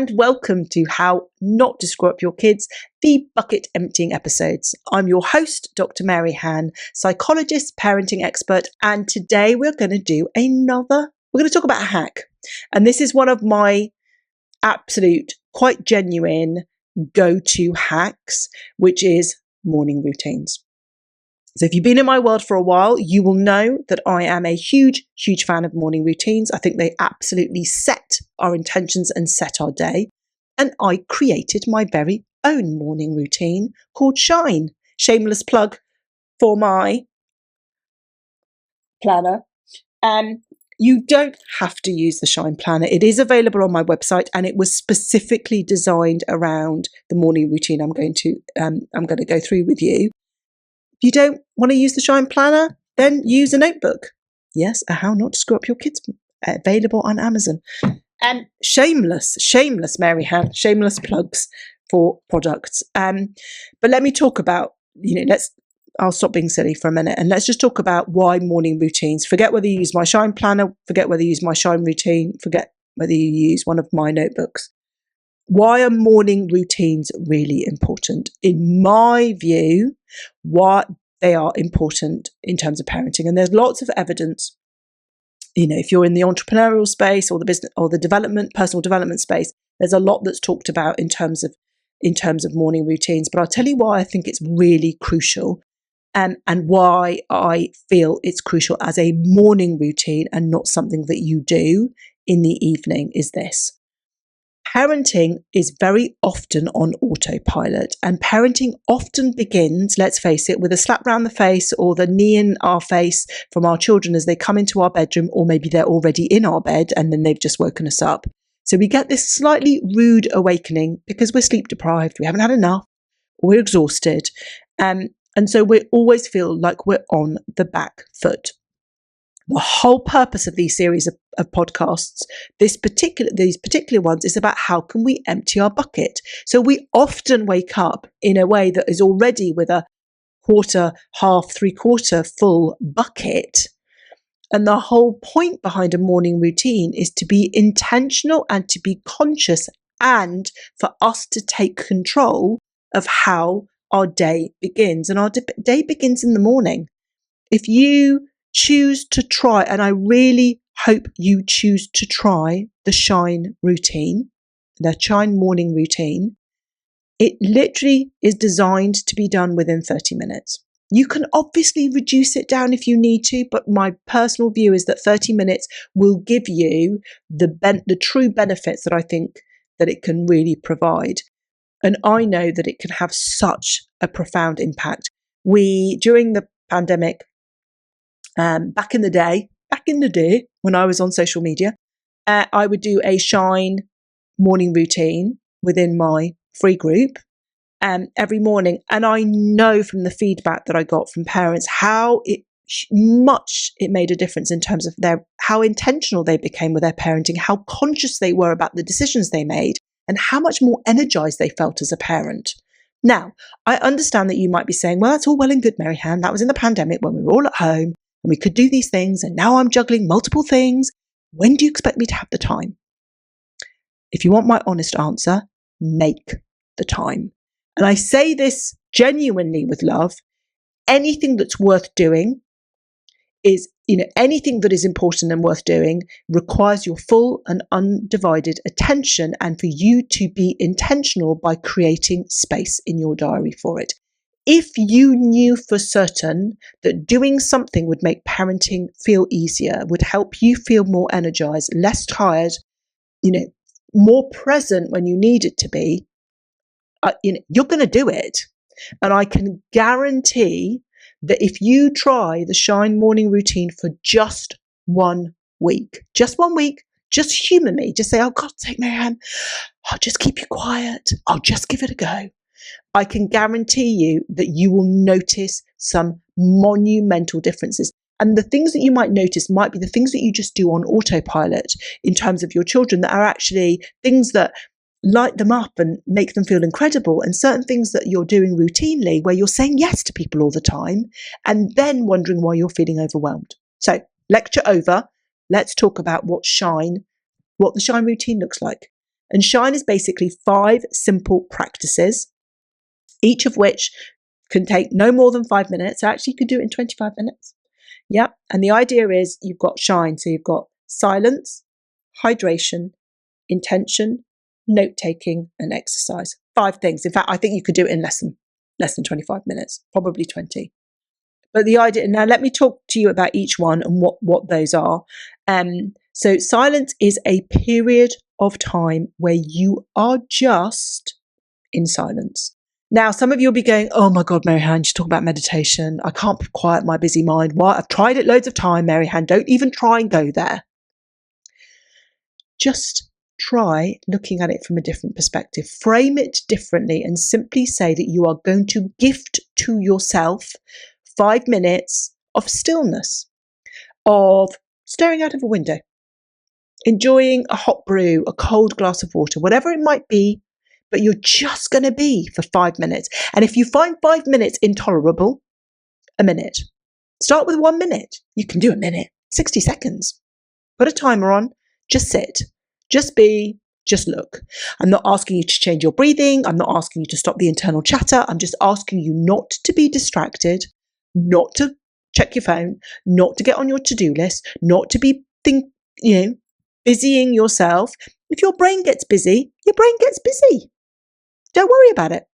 and welcome to How Not to Screw Up Your Kids, the bucket emptying episodes. I'm your host, Dr. Mary Han, psychologist, parenting expert, and today we're going to talk about a hack. And this is one of my absolute, quite genuine go-to hacks, which is morning routines. So if you've been in my world for a while, you will know that I am a huge, huge fan of morning routines. I think they absolutely set our intentions and set our day. And I created my very own morning routine called Shine. Shameless plug for my planner. You don't have to use the Shine planner. It is available on my website, and it was specifically designed around the morning routine I'm going to go through with you. If you don't want to use the Shine planner, then use a notebook. Yes, a How Not to Screw Up Your Kids, available on Amazon. And shameless Mary Han, shameless plugs for products. But let me talk about, I'll stop being silly for a minute and let's just talk about why morning routines. Forget whether you use my Shine planner, forget whether you use my Shine routine, forget whether you use one of my notebooks. Why are morning routines really important? In my view, why they are important in terms of parenting. And there's lots of evidence, if you're in the entrepreneurial space or the business or the personal development space, there's a lot that's talked about in terms of morning routines. But I'll tell you why I think it's really crucial and why I feel it's crucial as a morning routine and not something that you do in the evening is this. Parenting is very often on autopilot, and parenting often begins, let's face it, with a slap round the face or the knee in our face from our children as they come into our bedroom, or maybe they're already in our bed and then they've just woken us up. So we get this slightly rude awakening because we're sleep deprived, we haven't had enough, we're exhausted, and so we always feel like we're on the back foot. The whole purpose of these series of podcasts, these particular ones, is about how can we empty our bucket. So we often wake up in a way that is already with a quarter, half, three-quarter full bucket. And the whole point behind a morning routine is to be intentional and to be conscious and for us to take control of how our day begins. And our day begins in the morning. If you choose to try, and I really hope you choose to try the Shine routine, the Shine morning routine. It literally is designed to be done within 30 minutes. You can obviously reduce it down if you need to, but my personal view is that 30 minutes will give you the true benefits that I think that it can really provide. And I know that it can have such a profound impact. During the pandemic, back in the day when I was on social media, I would do a Shine morning routine within my free group every morning. And I know from the feedback that I got from parents how much it made a difference in terms of how intentional they became with their parenting, how conscious they were about the decisions they made, and how much more energized they felt as a parent. Now, I understand that you might be saying, well, that's all well and good, Mary Han. That was in the pandemic when we were all at home. And we could do these things, and now I'm juggling multiple things. When do you expect me to have the time? If you want my honest answer, make the time. And I say this genuinely with love. Anything that's worth doing is, anything that is important and worth doing requires your full and undivided attention, and for you to be intentional by creating space in your diary for it. If you knew for certain that doing something would make parenting feel easier, would help you feel more energized, less tired, more present when you need it to be, you're going to do it. And I can guarantee that if you try the Shine morning routine for just 1 week, just humanly, just say, oh, God's sake, Mary Han, I'll just keep you quiet. I'll just give it a go. I can guarantee you that you will notice some monumental differences. And the things that you might notice might be the things that you just do on autopilot in terms of your children that are actually things that light them up and make them feel incredible, and certain things that you're doing routinely where you're saying yes to people all the time and then wondering why you're feeling overwhelmed. So, lecture over. Let's talk about what the Shine routine looks like. And Shine is basically 5 simple practices, each of which can take no more than 5 minutes. Actually, you could do it in 25 minutes. Yep. And the idea is you've got Shine. So you've got silence, hydration, intention, note-taking, and exercise. 5 things. In fact, I think you could do it in less than 25 minutes, probably 20. But the idea, now let me talk to you about each one and what those are. So silence is a period of time where you are just in silence. Now, some of you will be going, oh my God, Mary-Han, you talk about meditation. I can't quiet my busy mind. Why? I've tried it loads of time, Mary-Han. Don't even try and go there. Just try looking at it from a different perspective. Frame it differently and simply say that you are going to gift to yourself 5 minutes of stillness, of staring out of a window, enjoying a hot brew, a cold glass of water, whatever it might be, but you're just going to be for 5 minutes. And if you find 5 minutes intolerable, a minute. Start with 1 minute. You can do a minute, 60 seconds. Put a timer on, just sit, just be, just look. I'm not asking you to change your breathing. I'm not asking you to stop the internal chatter. I'm just asking you not to be distracted, not to check your phone, not to get on your to-do list, not to be busying yourself. If your brain gets busy, your brain gets busy. Don't worry about it.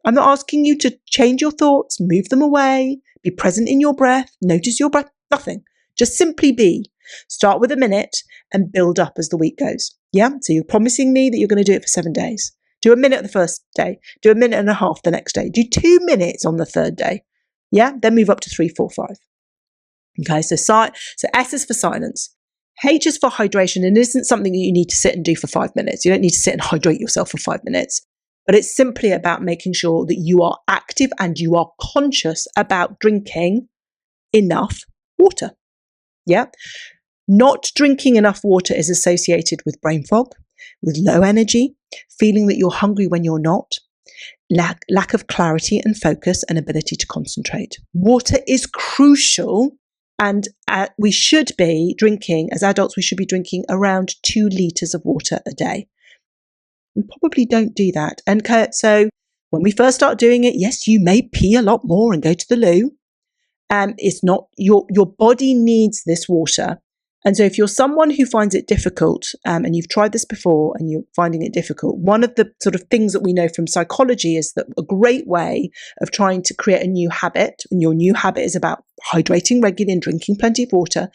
I'm not asking you to change your thoughts, move them away, be present in your breath, notice your breath, nothing. Just simply be. Start with a minute and build up as the week goes. Yeah? So you're promising me that you're going to do it for 7 days. Do a minute the first day. Do a minute and a half the next day. Do 2 minutes on the third day. Yeah? Then move up to 3, 4, 5. Okay, so S is for silence. H is for hydration, and it isn't something that you need to sit and do for 5 minutes. You don't need to sit and hydrate yourself for 5 minutes. But it's simply about making sure that you are active and you are conscious about drinking enough water. Yeah? Not drinking enough water is associated with brain fog, with low energy, feeling that you're hungry when you're not, lack of clarity and focus and ability to concentrate. Water is crucial, and we should be drinking, as adults, we should be drinking around 2 litres of water a day. We probably don't do that. And so when we first start doing it, yes, you may pee a lot more and go to the loo. It's not, your body needs this water. And so if you're someone who finds it difficult, and you've tried this before and you're finding it difficult, one of the sort of things that we know from psychology is that a great way of trying to create a new habit, and your new habit is about hydrating regularly and drinking plenty of water,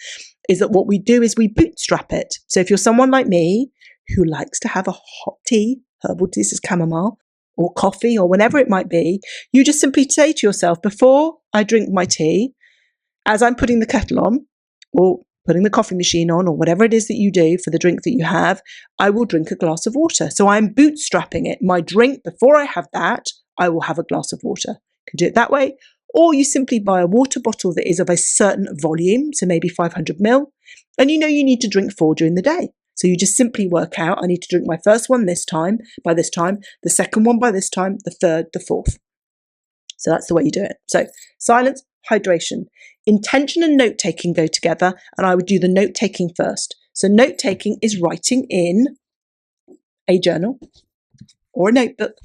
is that what we do is we bootstrap it. So if you're someone like me who likes to have a hot tea, herbal tea, this is chamomile, or coffee, or whatever it might be, you just simply say to yourself, before I drink my tea, as I'm putting the kettle on, or putting the coffee machine on, or whatever it is that you do for the drink that you have, I will drink a glass of water. So I'm bootstrapping it. My drink, before I have that, I will have a glass of water. You can do it that way. Or you simply buy a water bottle that is of a certain volume, so maybe 500 ml, and you know you need to drink 4 during the day. So you just simply work out, I need to drink my first one by this time, the second one by this time, the third, the fourth. So that's the way you do it. So silence, hydration. Intention and note-taking go together, and I would do the note-taking first. So note-taking is writing in a journal or a notebook.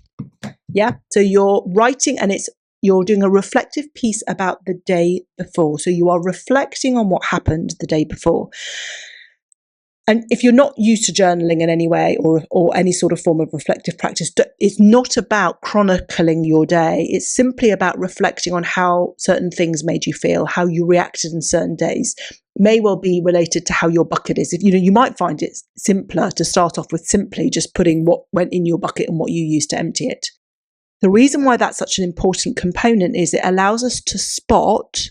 Yeah, so you're writing, and you're doing a reflective piece about the day before. So you are reflecting on what happened the day before. And if you're not used to journaling in any way, or any sort of form of reflective practice, it's not about chronicling your day. It's simply about reflecting on how certain things made you feel, how you reacted in certain days. May well be related to how your bucket is. If you might find it simpler to start off with simply just putting what went in your bucket and what you used to empty it. The reason why that's such an important component is it allows us to spot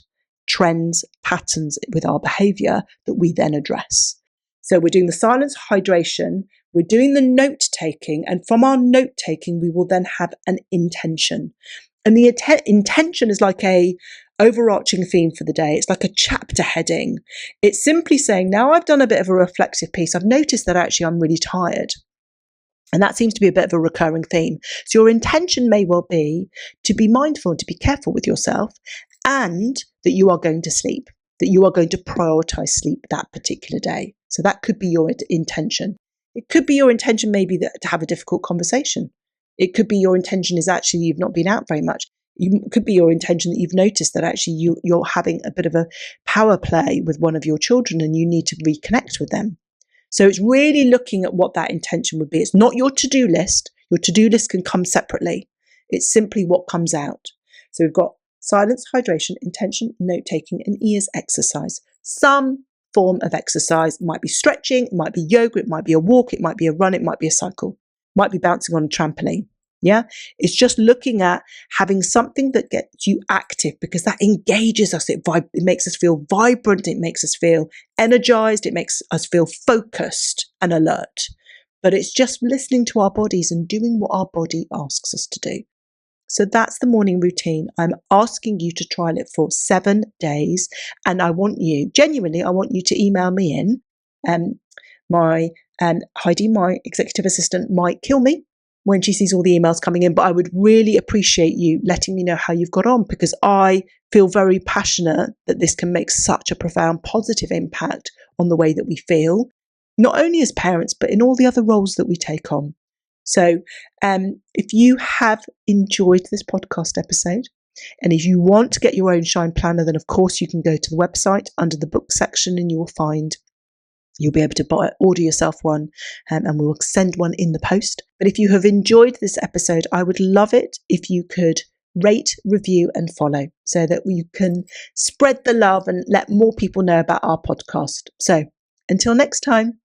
trends, patterns with our behaviour that we then address. So we're doing the silence, hydration, we're doing the note-taking, and from our note-taking, we will then have an intention. And the intention is like a overarching theme for the day. It's like a chapter heading. It's simply saying, now I've done a bit of a reflective piece. I've noticed that actually I'm really tired. And that seems to be a bit of a recurring theme. So your intention may well be to be mindful and to be careful with yourself, and that you are going to sleep, that you are going to prioritize sleep that particular day. So that could be your intention. It could be your intention maybe to have a difficult conversation. It could be your intention is actually you've not been out very much. It could be your intention that you've noticed that actually you're having a bit of a power play with one of your children and you need to reconnect with them. So it's really looking at what that intention would be. It's not your to-do list. Your to-do list can come separately. It's simply what comes out. So we've got silence, hydration, intention, note-taking, and E is exercise. Some form of exercise. It might be stretching, it might be yoga, it might be a walk, it might be a run, it might be a cycle, it might be bouncing on a trampoline. Yeah, it's just looking at having something that gets you active because that engages us. It makes us feel vibrant. It makes us feel energized. It makes us feel focused and alert. But it's just listening to our bodies and doing what our body asks us to do. So that's the morning routine. I'm asking you to trial it for 7 days. And I want you, genuinely, I want you to email me in. Heidi, my executive assistant, might kill me when she sees all the emails coming in, but I would really appreciate you letting me know how you've got on, because I feel very passionate that this can make such a profound positive impact on the way that we feel, not only as parents, but in all the other roles that we take on. So if you have enjoyed this podcast episode, and if you want to get your own Shine Planner, then of course you can go to the website under the book section and you'll be able to order yourself one, and we will send one in the post. But if you have enjoyed this episode, I would love it if you could rate, review, and follow so that you can spread the love and let more people know about our podcast. So until next time.